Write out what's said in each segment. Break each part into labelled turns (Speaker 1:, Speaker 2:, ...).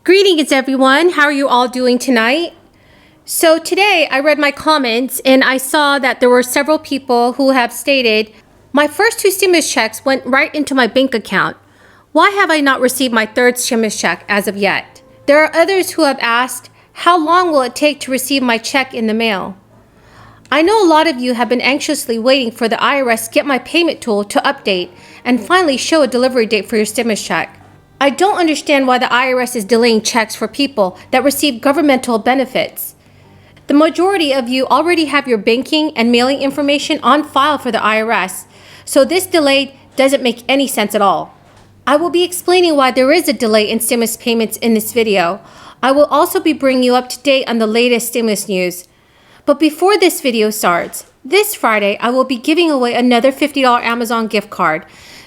Speaker 1: Greetings, everyone. How are you all doing tonight? So today I read my comments and I saw that there were several people who have stated, my first two stimulus checks went right into my bank account. Why have I not received my third stimulus check as of yet? There are others who have asked, how long will it take to receive my check in the mail? I know a lot of you have been anxiously waiting for the IRS Get My Payment tool to update and finally show a delivery date for your stimulus check. I don't understand why the IRS is delaying checks for people that receive governmental benefits. The majority of you already have your banking and mailing information on file for the IRS, so this delay doesn't make any sense at all. I will be explaining why there is a delay in stimulus payments in this video. I will also be bringing you up to date on the latest stimulus news. But before this video starts, this Friday I will be giving away another $50 Amazon gift card.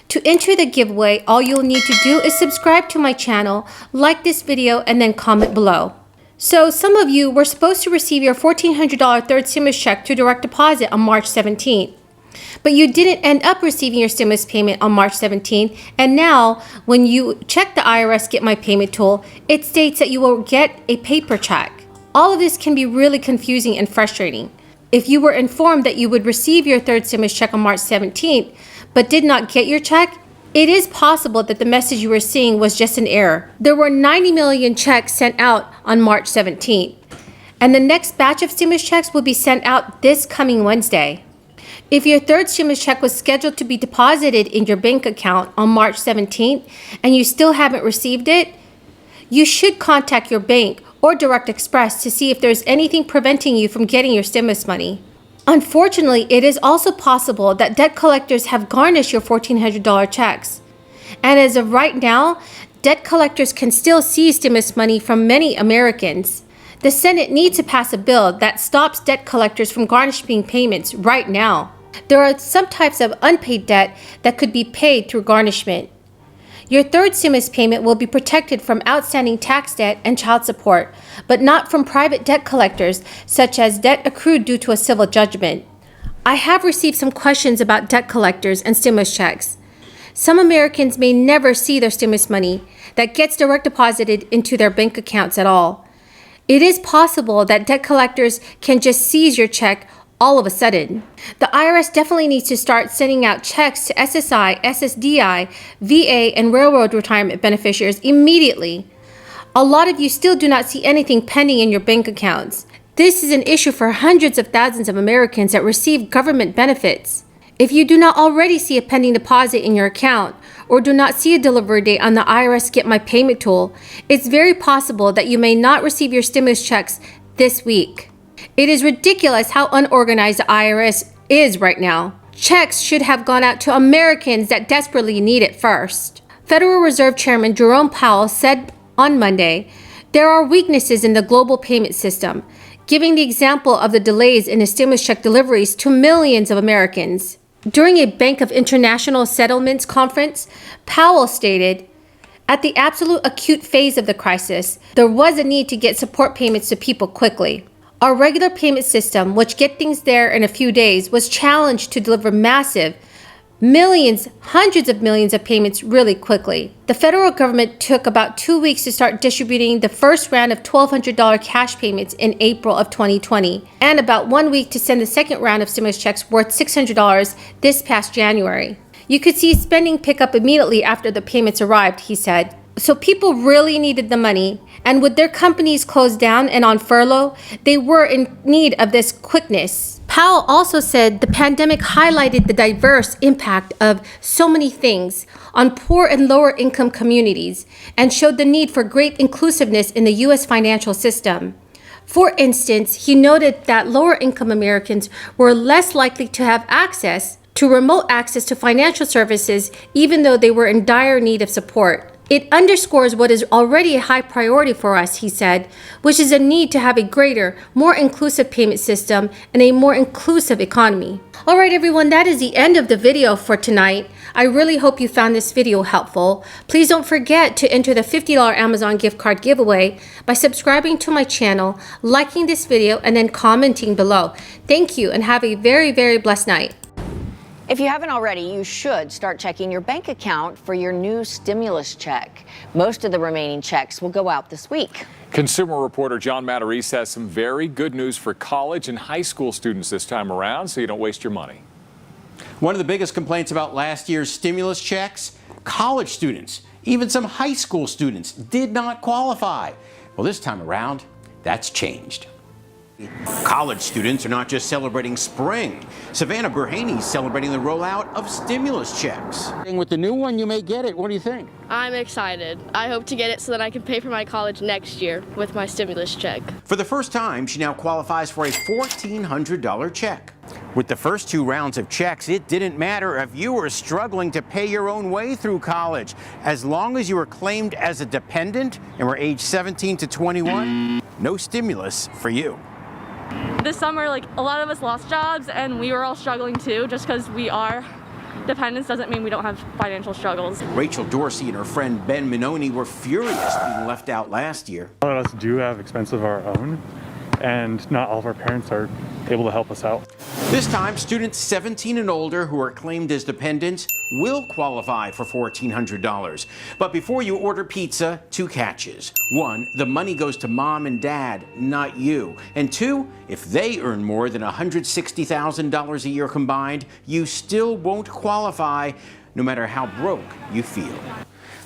Speaker 1: To enter the giveaway, all you'll need to do is subscribe to my channel, like this video, and then comment below. So some of you were supposed to receive your $1,400 third stimulus check through direct deposit on March 17th. But you didn't end up receiving your stimulus payment on March 17th, and now when you check the IRS Get My Payment tool, it states that you will get a paper check. All of this can be really confusing and frustrating. If you were informed that you would receive your third stimulus check on March 17th, but did not get your check, it is possible that the message you were seeing was just an error. There were 90 million checks sent out on March 17th, and the next batch of stimulus checks will be sent out this coming Wednesday. If your third stimulus check was scheduled to be deposited in your bank account on March 17th and you still haven't received it, you should contact your bank or Direct Express to see if there's anything preventing you from getting your stimulus money. Unfortunately, it is also possible that debt collectors have garnished your $1,400 checks. And as of right now, debt collectors can still seize stimulus money from many Americans. The Senate needs to pass a bill that stops debt collectors from garnishing payments right now. There are some types of unpaid debt that could be paid through garnishment. Your third stimulus payment will be protected from outstanding tax debt and child support, but not from private debt collectors, such as debt accrued due to a civil judgment. I have received some questions about debt collectors and stimulus checks. Some Americans may never see their stimulus money that gets direct deposited into their bank accounts at all. It is possible that debt collectors can just seize your check all of a sudden. The IRS definitely needs to start sending out checks to SSI, SSDI, VA, and railroad retirement beneficiaries immediately. A lot of you still do not see anything pending in your bank accounts. This is an issue for hundreds of thousands of Americans that receive government benefits. If you do not already see a pending deposit in your account or do not see a delivery date on the IRS Get My Payment tool, it's very possible that you may not receive your stimulus checks this week. It is ridiculous how unorganized the IRS is right now. Checks should have gone out to Americans that desperately need it first. Federal Reserve Chairman Jerome Powell said on Monday, there are weaknesses in the global payment system, giving the example of the delays in the stimulus check deliveries to millions of Americans. During a Bank of International Settlements conference, Powell stated, at the absolute acute phase of the crisis, there was a need to get support payments to people quickly. Our regular payment system, which gets things there in a few days, was challenged to deliver massive, millions, hundreds of millions of payments really quickly. The federal government took about 2 weeks to start distributing the first round of $1,200 cash payments in April of 2020, and about 1 week to send the second round of stimulus checks worth $600 this past January. You could see spending pick up immediately after the payments arrived, he said. So people really needed the money, and with their companies closed down and on furlough, they were in need of this quickness. Powell also said the pandemic highlighted the diverse impact of so many things on poor and lower income communities and showed the need for great inclusiveness in the U.S. financial system. For instance, he noted that lower income Americans were less likely to have access to remote access to financial services even though they were in dire need of support. It underscores what is already a high priority for us, he said, which is a need to have a greater, more inclusive payment system and a more inclusive economy. All right, everyone, that is the end of the video for tonight. I really hope you found this video helpful. Please don't forget to enter the $50 Amazon gift card giveaway by subscribing to my channel, liking this video, and then commenting below. Thank you, and have a very, very blessed night.
Speaker 2: If you haven't already, you should start checking your bank account for your new stimulus check. Most of the remaining checks will go out this week.
Speaker 3: Consumer reporter John Matarese has some very good news for college and high school students this time around, so you don't waste your money.
Speaker 4: One of the biggest complaints about last year's stimulus checks, college students, even some high school students, did not qualify. Well, this time around, that's changed. College students are not just celebrating spring. Savannah Burhaney's celebrating the rollout of stimulus checks. With the new one, you may get it. What do you think?
Speaker 5: I'm excited. I hope to get it so that I can pay for my college next year with my stimulus check.
Speaker 4: For the first time, she now qualifies for a $1,400 check. With the first 2 rounds of checks, it didn't matter if you were struggling to pay your own way through college. As long as you were claimed as a dependent and were age 17 to 21, no stimulus for you.
Speaker 5: This summer, a lot of us lost jobs and we were all struggling too. Just because we are dependents doesn't mean we don't have financial struggles.
Speaker 4: Rachel Dorsey and her friend Ben Minoni were furious being left out last year.
Speaker 6: A lot of us do have expenses of our own, and not all of our parents are able to help us out.
Speaker 4: This time, students 17 and older who are claimed as dependents will qualify for $1,400. But before you order pizza, 2 catches. 1, the money goes to mom and dad, not you. And 2, if they earn more than $160,000 a year combined, you still won't qualify, no matter how broke you feel.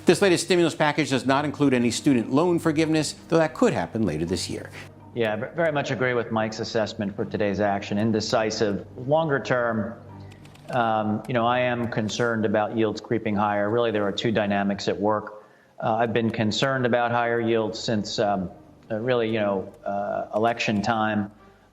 Speaker 4: This latest stimulus package does not include any student loan forgiveness, though that could happen later this year.
Speaker 7: Yeah, very much agree with Mike's assessment for today's action. Indecisive. Longer term, I am concerned about yields creeping higher. Really, there are 2 dynamics at work. I've been concerned about higher yields since election time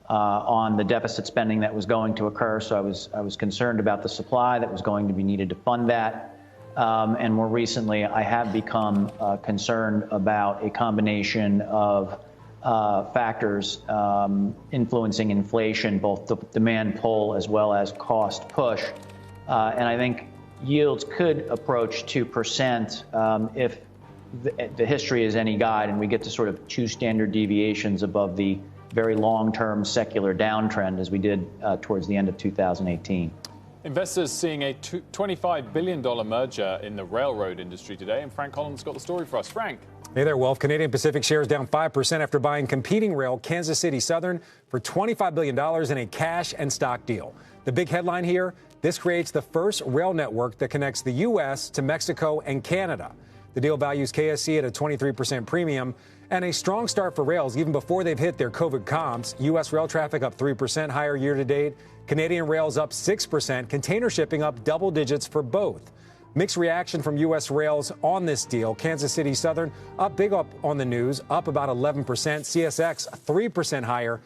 Speaker 7: on the deficit spending that was going to occur. So I was concerned about the supply that was going to be needed to fund that. And more recently, I have become concerned about a combination of factors influencing inflation, both the demand pull as well as cost push. And I think yields could approach 2% if the history is any guide and we get to sort of 2 standard deviations above the very long-term secular downtrend as we did towards the end of 2018.
Speaker 3: Investors seeing a $25 billion merger in the railroad industry today, and Frank Collins got the story for us. Frank.
Speaker 8: Hey there, Wolf. Canadian Pacific shares down 5% after buying competing rail Kansas City Southern for $25 billion in a cash and stock deal. The big headline here, this creates the first rail network that connects the U.S. to Mexico and Canada. The deal values KSC at a 23% premium and a strong start for rails even before they've hit their COVID comps. U.S. rail traffic up 3% higher year to date. Canadian rails up 6%. Container shipping up double digits for both. Mixed reaction from U.S. rails on this deal. Kansas City Southern up big up on the news, up about 11%. CSX 3% higher.